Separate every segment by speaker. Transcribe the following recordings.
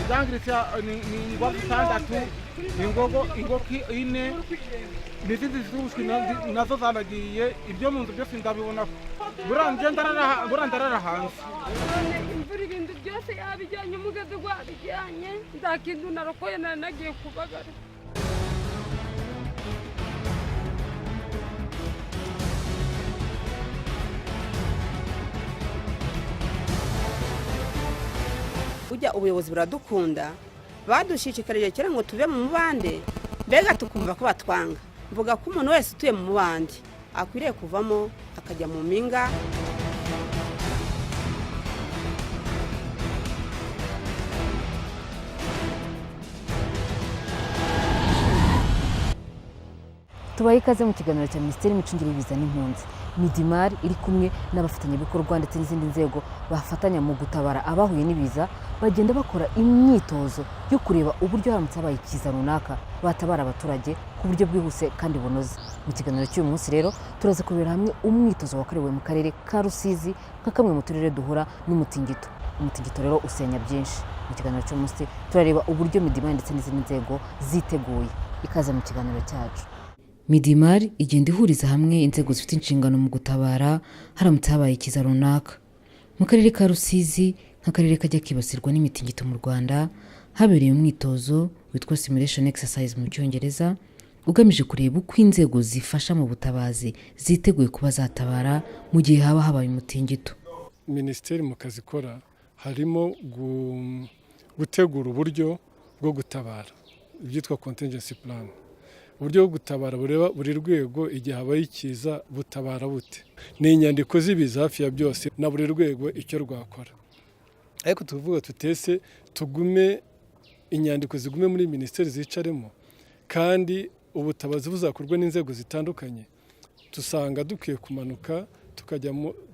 Speaker 1: zangiritse ni ingwa zitandatu ingoki ine n'izindi z'ubushwi nazo zanagiye ibyo mu nzu byose ndabibona buranje ndarara hanze
Speaker 2: imvura ibintu byose yabijyanye umugezi gwabijyanye nta kintu narokoye nagiye kubagara.
Speaker 3: Ujya ubuyobozi buradukunda badushishikarije kera ngo tuve mu mubande mbega tukumva ko batwanga mvuga ko umuntu wese utuye mu mubande akwiriye kuvamo akajya mu mpinga.
Speaker 4: Tubaye ikaze mu kiganiro cya Minisiteri y'Imicungire y'Ibiza n'Impunzi. Midimar iri kumwe n'abafatanyabikorwa ndetse n'izindi nzego bafatanya mu gutabara abahuye n'ibiza bagenda bakora imyitozo yo kureba uburyo haramutse habaye ikiza runaka batabara abaturage ku buryo bwihuse kandi bunoze. Mu kiganiro cy'uyu munsi rero turaza kurebera hamwe umwitozo wakorewe mu karere ka Rusizi nka kamwe mu turere duhura n'umutingito. Umutingito rero usenya byinshi. Mu kiganiro cy'uyu munsi turareba uburyo Midimar ndetse n'izindi nzego ziteguye. Ikaze mu kiganiro cyacu. Midimar igenda ihuriza hamwe inzego zifite inshingano mu gutabara haramutse habaye ikiza runaka. Mu karere ka Rusizi nk'akarere kajya kibasirwa n'imitingito mu Rwanda habereye umwitozo witwa simulation exercise mu Cyongereza ugamije kureba uko inzego zifasha mu butabazi ziteguye kuba zatabara mu gihe haba habaye umutingito.
Speaker 5: Minisiteri mu kazi ikora harimo gutegura uburyo bwo gutabara ibyitwa contingency plan. Uburyo bwo gutabara bureba buri rwego igihe habaye ikiza butabara bute. Ni inyandiko z'ibiza hafi ya byose na buri rwego icyo rwakora. Ariko tuvuga tutese tugume inyandiko zigume muri minisiteri zicaremo kandi ubutabazi buzakorwa n'inzego zitandukanye. Tusanga dukwiye kumanuka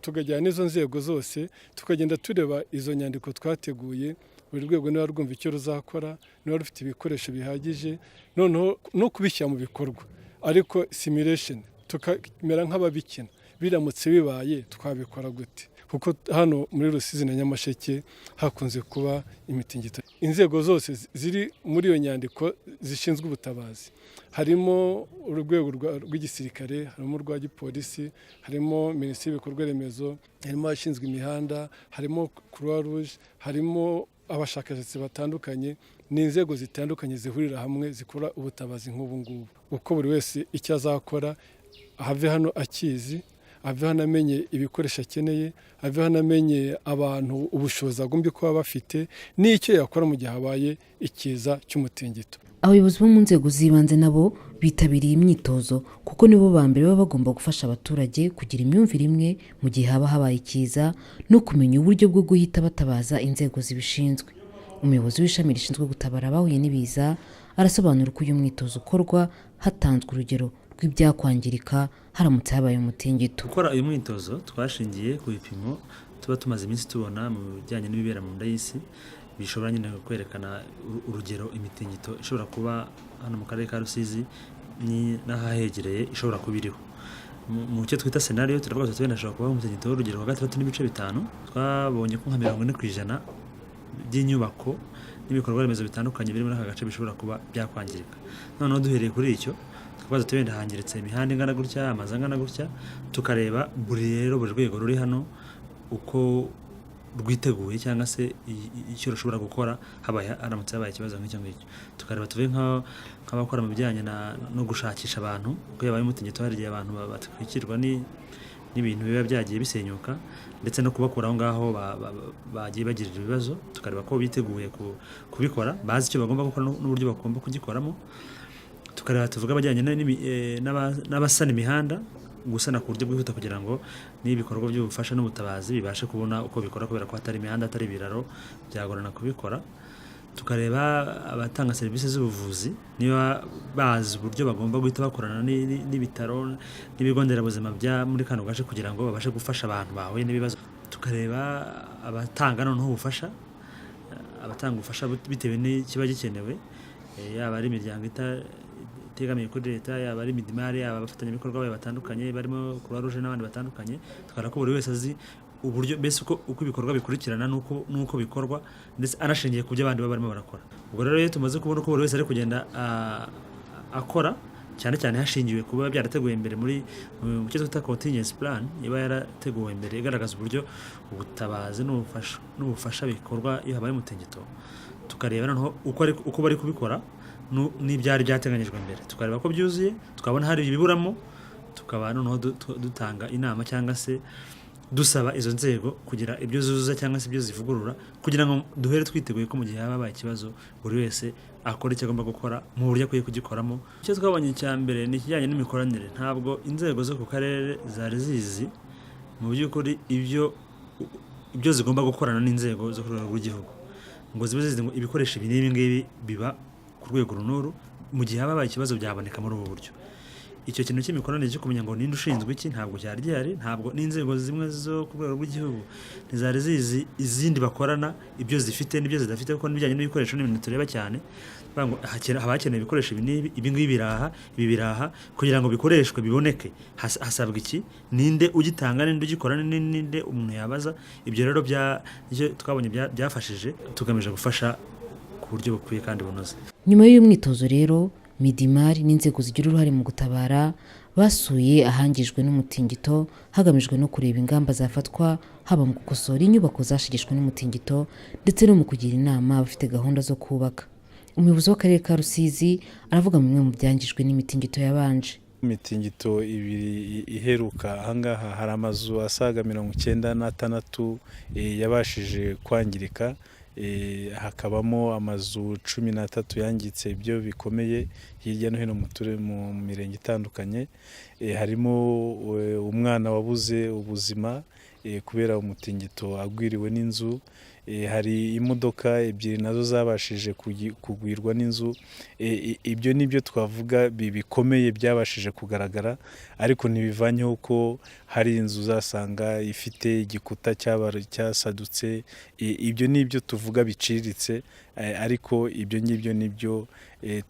Speaker 5: tukajyana n'izo nzego zose tukagenda tureba izo nyandiko twateguye. Buri rwego niba rwumva icyo ruzakora, niba rufite ibikoresho bihagije, noneho no kubishyira mu bikorwa. Ariko simulation tukamera nk'ababikina biramutse bibaye twabikora gute? Kuko hano muri Rusizi na Nyamasheke hakunze kuba imitingito. Inzego zose ziri muri iyo nyandiko zishinzwe ubutabazi. Harimo urwego rw'igisirikare, harimo urwa gipolisi, harimo Minisiteri y'Ibikorwa Remezo, harimo abashinzwe imihanda, harimo Croix Rouge, harimo abashakashatsi batandukanye. Ni inzego zitandukanye zihurira hamwe zikora ubutabazi nk'ubu ngubu. Uko buri wese icyo azakora have hano akizi, ave hano amenye ibikoresho akeneye, ave hano amenye abantu ubushobozi agomba kuba bafite n'icyo yakora mu gihe habaye ikiza cy'umutingito.
Speaker 4: Abayobozi bo mu nzego z'ibanze nabo bitabiriye imyitozo kuko nibo ba mbere baba bagomba gufasha abaturage kugira imyumvire imwe mu gihe haba habaye ikiza no kumenya uburyo bwo guhita batabaza inzego zibishinzwe. Umuyobozi w'ishami rishinzwe gutabara abahuye n'ibiza arasobanura uko uyu mwitozo ukorwa hatanzwe urugero rw'ibyakwangirika haramutse habaye umutingito.
Speaker 6: Gukora uyu mwitozo twashingiye ku bipimo tuba tumaze iminsi tubona mu bijyanye n'ibibera mu nda y'isi bishobora nyine kwerekana urugero imitingito ishobora kuba hano mu karere ka Rusizi n'ahahegereye ishobora kuba iriho. Mu cyo twita scenario turavuga tuti wenda ashobora kuba umutingito w'urugero wa 6.5. Twabonye ko nka 40% by'inyubako n'ibikorwa remezo bitandukanye biri muri aka gace bishobora kuba byakwangirika. Noneho duhereye kuri icyo twabaza tuwenda hangiritse imihanda ingana gutya, amazu angana gutya, tukareba buri rwego ruri hano uko rwiteguye cyangwa se icyo rushobora gukora haramutse habaye ikibazo nk'icyo ngicyo. Tukareba tuve nk'abakora mu bijyanye no gushakisha abantu kuko yabaye umutingito hari igihe abantu batwikirwa n'ibintu biba byagiye bisenyuka ndetse no kubakura aho ngaho bagiye bagirira ibibazo. Tukareba ko biteguye kubikora, bazi icyo bagomba gukora n'uburyo bagomba kugikoramo. Tukareba tuvuga abajyanye n'abasana imihanda gusana ku buryo bwihuta kugira ngo n'ibikorwa by'ubufasha n'ubutabazi bibashe kubona uko bikora kubera ko hatari imihanda atari ibiraro byagorana kubikora. Tukareba abatanga serivisi z'ubuvuzi niba bazi uburyo bagomba guhita bakorana n'ibitaro n'ibigo nderabuzima bya muri kano gace kugira ngo babashe gufasha abantu bahuye n'ibibazo. Tukareba abatanga noneho ubufasha, abatanga ubufasha bitewe n'ikiba gikenewe, yaba ari imiryango itegamiye kuri leta, yaba ari Midimar, yaba abafatanyabikorwa batandukanye barimo Croix Rouge n'abandi batandukanye. Tukara ko buri wese azi uburyo mbese uko ibikorwa bikurikirana n'uko bikorwa ndetse anashingiye ku byo abandi baba barimo barakora. Ubwo rero iyo tumaze kubona uko buri wese ari kugenda akora cyane cyane hashingiwe kuba byarateguwe mbere muri cyo twita contingency plan, iba yarateguwe mbere igaragaza uburyo ubutabazi n'ubufasha bikorwa iyo habaye umutingito, tukareba noneho uko bari kubikora n'ibyari byateganyijwe mbere, tukareba ko byuzuye, tukabona hari ibiburamo, tukaba noneho dutanga inama cyangwa se dusaba izo nzego kugira ibyo zuzuza cyangwa se ibyo zivugurura kugira ngo duhere twiteguye ko mu gihe habaye ikibazo buri wese akora icyo agomba gukora mu buryo akwiye kugikoramo. Icyo twabonye cya mbere ni ikijyanye n'imikoranire. Ntabwo inzego zo ku karere zari zizi mu by'ukuri ibyo zigomba gukorana n'inzego zo ku rwego rw'igihugu, ngo zibe zizi ngo ibikoresho ibi n'ibi ngibi biba ku rwego runuru, mu gihe habaye ikibazo byaboneka muri ubu buryo. Icyo kintu cy'imikoranire cyo kumenya ngo ninde ushinzwe iki ntabwo cyari gihari, ntabwo n'inzego zimwe zo ku rwego rw'igihugu ntizari zizi izindi bakorana ibyo zifite n'ibyo zidafite, kuko n'ibijyanye n'ibikoresho n'ibintu tureba cyane ngo haba hakenewe ibikoresho ibi ngibi biraha kugira ngo bikoreshwe biboneke, hasabwa iki, ninde ugitanga, ninde ugikora, ninde umuntu yabaza. Ibyo rero twabonye byafashije tugamije gufasha ku buryo bukwiye kandi bunoze.
Speaker 4: Nyuma y'uyu mwitozo rero Midimar n'inzego zigira uruhare mu gutabara basuye ahangijwe n'umutingito hagamijwe no kureba ingamba zafatwa haba mu gukosora inyubako zashigishwe n'umutingito ndetse no mu kugira inama abafite gahunda zo kubaka. Umuyobozi w'akarere ka Rusizi aravuga bimwe mu byangijwe n'imitingito yabanje.
Speaker 7: Imitingito ibiri iheruka ahangaha hari amazu asaga 96 yabashije kwangirika, hakabamo amazu 13 yangitse ibyo bikomeye hirya no hino mu mirenge itandukanye. Harimo umwana wabuze ubuzima kubera umutingito agwiriwe n'inzu. Hari imodoka ebyiri nazo zabashije kugwirwa n'inzu. Ibyo nibyo twavuga bikomeye byabashije kugaragara, ariko ntibivanyeho ko hari inzu zasanga ifite igikuta cyasadutse. Ibyo nibyo tuvuga biciriritse, ariko ibyo ngibyo nibyo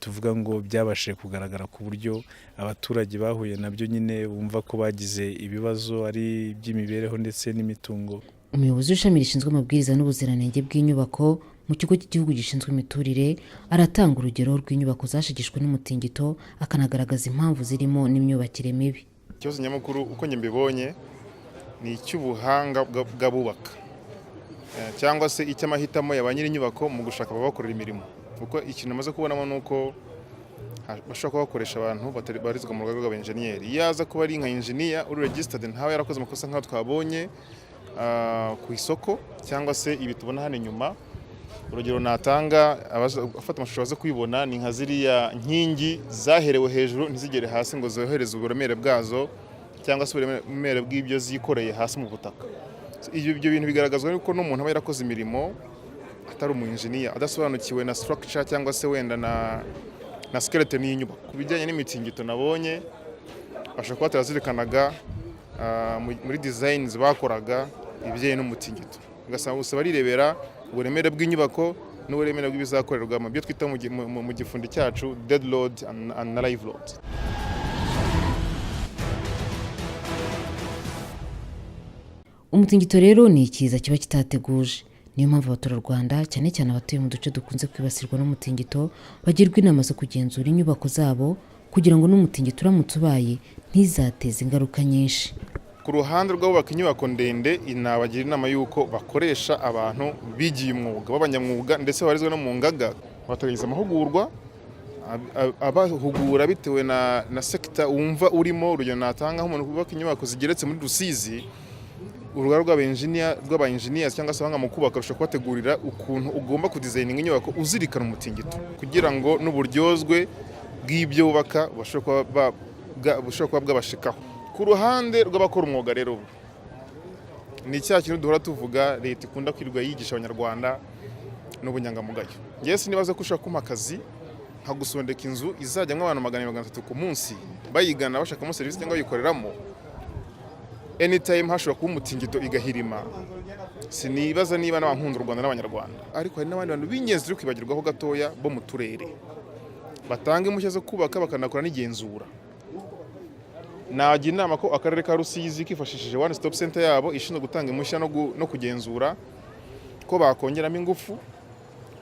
Speaker 7: tuvuga ngo byabashije kugaragara ku buryo abaturage bahuye nabyo nyine bumva ko bagize ibibazo ari iby'imibereho ndetse n'imitungo.
Speaker 4: Umuyobozi w'ishami rishinzwe amabwiriza n'ubuziranenge bw'inyubako mu kigo cy'igihugu gishinzwe imiturire aratanga urugero rw'inyubako zashigishwe n'umutingito, akanagaragaza impamvu zirimo n'imyubakire mibi.
Speaker 8: Ikibazo nyamukuru uko njye mbibonye ni icy'ubuhanga bw'abubaka cyangwa se icy'amahitamo ya ba nyiri inyubako mu gushaka ababakorera imirimo, kuko ikintu amaze kubonamo ni uko bashobora kuba bakoresha abantu barizwa mu rwego rw'abenjeniyeri. Iyo aza kuba ari nka engineer uri registered ntawe yarakoze amakosa nk'aho twabonye ku isoko cyangwa se ibi tubona hano inyuma. Urugero natanga afata amashusho baze kuyibona ni nka ziriya nkingi zaherewe hejuru ntizigere hasi ngo zohereze uburemere bwazo cyangwa se uburemere bw'ibyo zikoreye hasi mu butaka. Ibyo bintu bigaragazwa nuko n'umuntu aba yarakoze imirimo atari umu engineer adasobanukiwe na structure cyangwa se wenda na skeleton y'inyubako. Ku bijyanye n'imitingito nabonye bashaka kuba tarazirikanaga muri designs bakoraga ibijyanye n'umutingito, ugasanga gusa barirebera uburemere bw'inyubako n'uburemere bw'ibizakorerwa mu byo twita mu gifundi cyacu dead load and live load.
Speaker 4: Umutingito rero ni ikiza kiba kitateguje, niyo mpamvu abaturarwanda cyane cyane abatuye mu duce dukunze kwibasirwa n'umutingito bagirwa inama zo kugenzura inyubako zabo kugira ngo n'umutingito uramutse ubaye ntizateze ingaruka nyinshi.
Speaker 8: Ku ruhande rw'abubaka inyubako ndende inabagira inama y'uko bakoresha abantu bigiye umwuga b'abanyamwuga ndetse barizwe no mu ngaga, bateganyiriza amahugurwa abahugura bitewe na sekita wumva urimo. Urugero natanga nk'umuntu wubaka inyubako zigeretse muri Rusizi, urugaga rw'abaengineers cyangwa se abanga mu kubaka rusha kubategurira ukuntu ugomba kudesigninga inyubako uzirikana umutingito kugira ngo n'uburyozwe bw'ibyo bubaka bushobora kuba bwabashikaho. Ku ruhande rw'abakora umwuga rero ni cya kintu duhora tuvuga leta ikunda kwirirwa yigisha abanyarwanda n'ubunyangamugayo. Ngiye sinibaza ko ushaka kumpa akazi nkagusondeka inzu izajyamo abantu 200 ku munsi bayigana bashakamo serivisi cyangwa bayikoreramo, anytime hashobora kuba umutingito igahirima. Sinibaza niba n'abankunda u Rwanda n'abanyarwanda, ariko hari n'abandi bantu b'ingenzi turi kwibagirwaho gatoya bo mu turere batanga impushya zo kubaka bakanakora n'igenzura. nagira inama ko akarere ka Rusizi kifashishije one stop center yabo ishinzwe gutanga impushya no kugenzura ko bakongeramo ingufu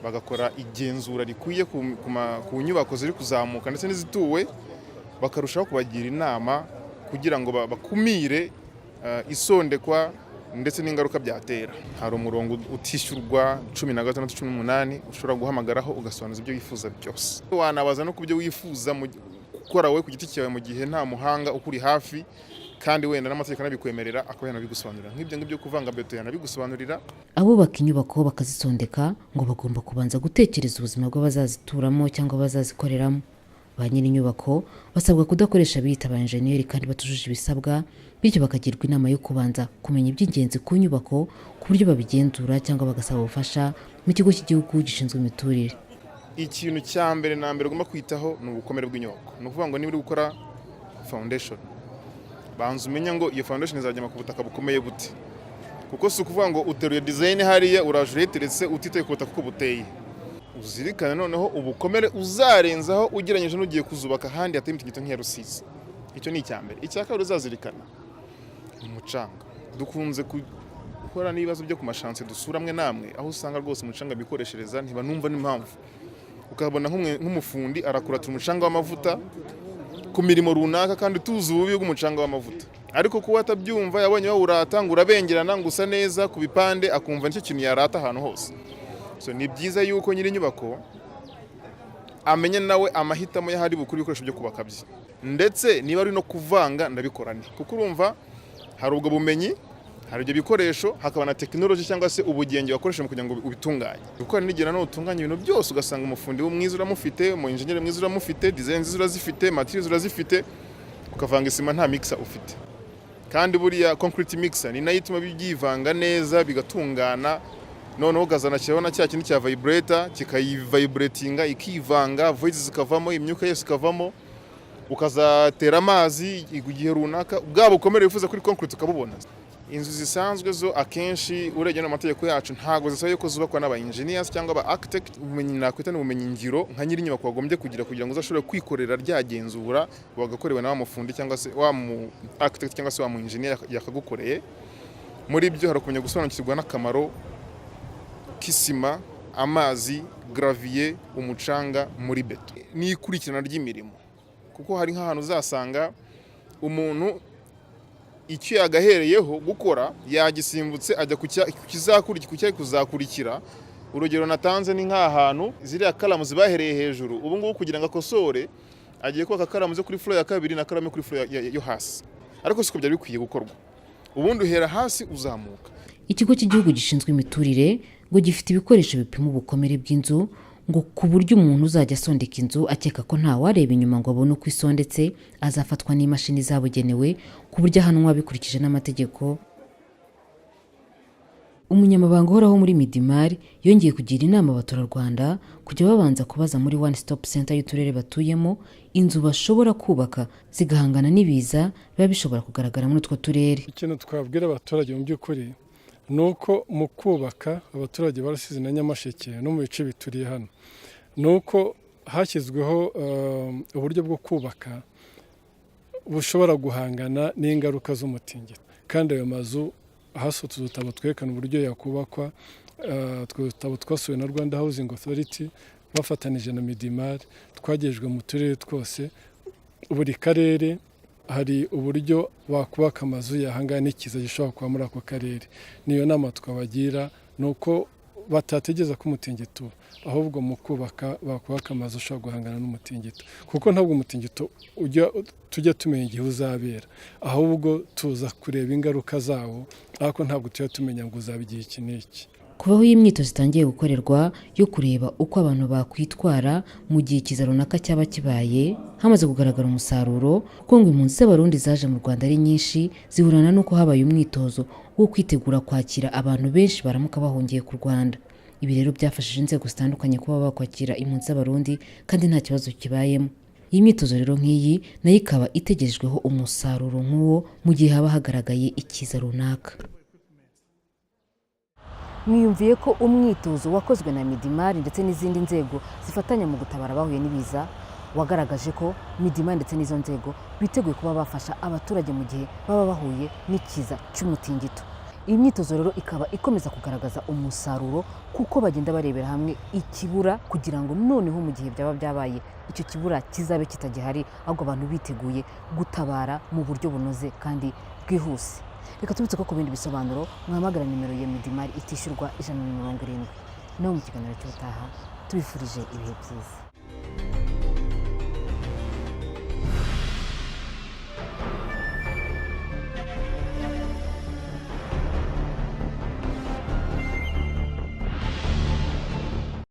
Speaker 8: bagakora igenzura rikwiye ku nyubako ziri kuzamuka ndetse n'izituwe, bakarushaho kubagira inama kugira ngo bakumire isondekwa ndetse n'ingaruka byatera. Hari umurongo utishyurwa 1618 ushobora guhamagaraho ugasobanuza ibyo wifuza byose. Wanabaza no ku byo wifuza gukora wowe ku giti cyawe mu gihe nta muhanga ukuri hafi kandi wenda n'amategeko anabikwemerera akaba yanabigusobanurira. Nk'ibyo ngibyo kuvanga beto yanabigusobanurira.
Speaker 4: Abubaka inyubako bakazisondeka ngo bagomba kubanza gutekereza ubuzima bw'abazazituramo cyangwa abazazikoreramo. Ba nyiri inyubako basabwa kudakoresha bita ba enjeniyeri kandi batujuje ibisabwa, bityo bakagirwa inama yo kubanza kumenya iby'ingenzi ku nyubako ku buryo babigenzura cyangwa bagasaba ubufasha mu kigo cy'igihugu gishinzwe imiturire.
Speaker 8: Ikintu cya mbere na mbere ugomba kwitaho ni ubukomere bw'inyubako. Ni ukuvuga ngo niba uri gukora foundation, banza umenya ngo iyo foundation izajya ku butaka bukomeye gute, kuko si ukuvuga ngo uteruye design hariya uraje uteretse utitaye ku butaka uko buteye. Uzirikane noneho ubukomere uzarenzaho ugereranyije n'ugiye kuzubaka ahandi hateye imitingito nk'iya Rusizi. Icyo ni icya mbere. Icya kabiri uzazirikana umucanga. Dukunze gukora n'ibibazo byo ku mashanse dusura amwe namwe aho usanga rwose umucanga bikoreshereza ntibanumva n'impamvu. Ukabona nk'umufundi arakuratura umucanga w'amavuta ku mirimo runaka kandi tuzi ububi bw'umucanga w'amavuta, ariko kuba atabyumva yabonye bawurata ngo urabengerana ngo usa neza ku bipande akumva nicyo kintu yarata ahantu hose. So ni byiza yuko nyiri inyubako amenya nawe amahitamo y'ahari bukuru ibikoresho byo kubaka bye, ndetse niba ari no kuvanga ndabikorane, kuko urumva hari ubwo bumenyi, hari ibyo bikoresho, hakaba na tekinoloji cyangwa se ubugenge wakoresha mu kugira ngo ubitunganye. Gukora n'igihe no utunganya ibintu byose ugasanga umufundi w'umwiza uramufite, mu engineer mwiza uramufite, design nziza urazifite, materials urazifite, ukavanga isima nta mixer ufite. Kandi buriya concrete mixer ni nayo ituma byivanga neza bigatungana, noneho ugazana kirabona cya kintu cya vibrator kikayivibratinga ikivanga, voices zikavamo, imyuka yose ikavamo, ukazatera amazi igihe runaka, bwa bukomere wifuza kuri concrete ukabubona. Inzu zisanzwe zo akenshi uregeye n'amategeko yacu ntago zisaba ko zubakwa n'aba engineers cyangwa aba architect. Ubumenyi nakwita n'ubumenyi ngiro nka nyiri inyubako wagombye kugira ngo uzashobore kwikorera ryagenzura wagakorewe na wa mufundi cyangwa se wa mu architect cyangwa se wa mu engineer yakagukoreye. Muri byo harakumenya gusobanukirwa n'akamaro k'isima, amazi, gravier, umucanga muri beto n'ikurikirana ry'imirimo, kuko hari nk'ahantu uzasanga umuntu icyo yagahereyeho gukora yagisimbutse ajya kuzakurikira. Urugero natanze ni nk'ahantu ziriya karamu zibahereye hejuru, ubu ngubu kugira ngo akosore agiye kubaka karamu zo kuri floor ya kabiri na karamu kuri floor yo hasi, ariko siko byari bikwiye gukorwa. Ubundi uhera hasi uzamuka.
Speaker 4: Ikigo cy'igihugu gishinzwe imiturire ngo gifite ibikoresho bipima ubukomere bw'inzu, ngo ku buryo umuntu uzajya asondeka inzu akeka ko nta wareba inyuma ngo abone uko isondetse, azafatwa n'imashini zabugenewe ku buryo ahanwa bikurikije n'amategeko. Umunyamabanga uhoraho muri Midimar yongeye kugira inama abaturarwanda kujya babanza kubaza muri one stop center y'uturere batuyemo inzu bashobora kubaka zigahangana n'ibiza biba bishobora kugaragara muri utwo turere.
Speaker 5: Ikintu twabwira abaturage mu by'ukuri nuko mu kubaka abaturage barasize na Nyamasheke no mu bice bituriye hano, nuko hashyizweho uburyo bwo kubaka bushobora guhangana n'ingaruka z'umutingito, kandi ayo mazu hasohotse udutabo twerekana uburyo yakubakwa. Udutabo twasuwe na Rwanda Housing Authority bafatanije na Midimar, twagejejwe mu turere twose. Buri karere hari uburyo wakubaka amazu yahangana n'ikiza gishobora kuba muri ako karere. Niyo nama twabagira nuko batategeza ko umutingito, ahubwo mu kubaka bakubaka amazu ushobora guhangana n'umutingito, kuko ntabwo umutingito tujya tumenya igihe uzabera, ahubwo tuza kureba ingaruka zawo, ariko ntabwo tujya tumenya ngo uzaba igihe iki n'iki.
Speaker 4: Kubaho y'imyitozo zitangiye gukorerwa yo kureba uko abantu bakwitwara mu gihe ikiza runaka cyaba kibaye, hamaze kugaragara umusaruro kuko ngo impunzi z'abarundi zaje mu Rwanda ari nyinshi, zihurana n'uko habaye umwitozo wo kwitegura kwakira abantu benshi baramuka bahungiye ku Rwanda. Ibi rero byafashije inzego zitandukanye kuba bakwakira impunzi z'abarundi kandi nta kibazo kibayemo. Iyi myitozo rero nk'iyi nayo ikaba itegerejweho umusaruro nk'uwo mu gihe haba hagaragaye ikiza runaka. Mwiyumviye ko umwitozo wakozwe na Midimar ndetse n'izindi nzego zifatanya mu gutabara abahuye n'ibiza wagaragaje ko Midimari ndetse n'izo nzego biteguye kuba bafasha abaturage mu gihe baba bahuye n'ikiza cy'umutingito. Iyi myitozo rero ikaba ikomeza kugaragaza umusaruro kuko bagenda barebera hamwe ikibura kugira ngo noneho mu gihe byaba byabaye icyo kibura kizabe kitagihari, ahubwo abantu biteguye gutabara mu buryo bunoze kandi bwihuse. Reka tubitse ko ku bindi bisobanuro muhamagara nimero ya Midimari itishyurwa 170. No mu kiganiro cy'ubutaha tubifurije ibihe byiza.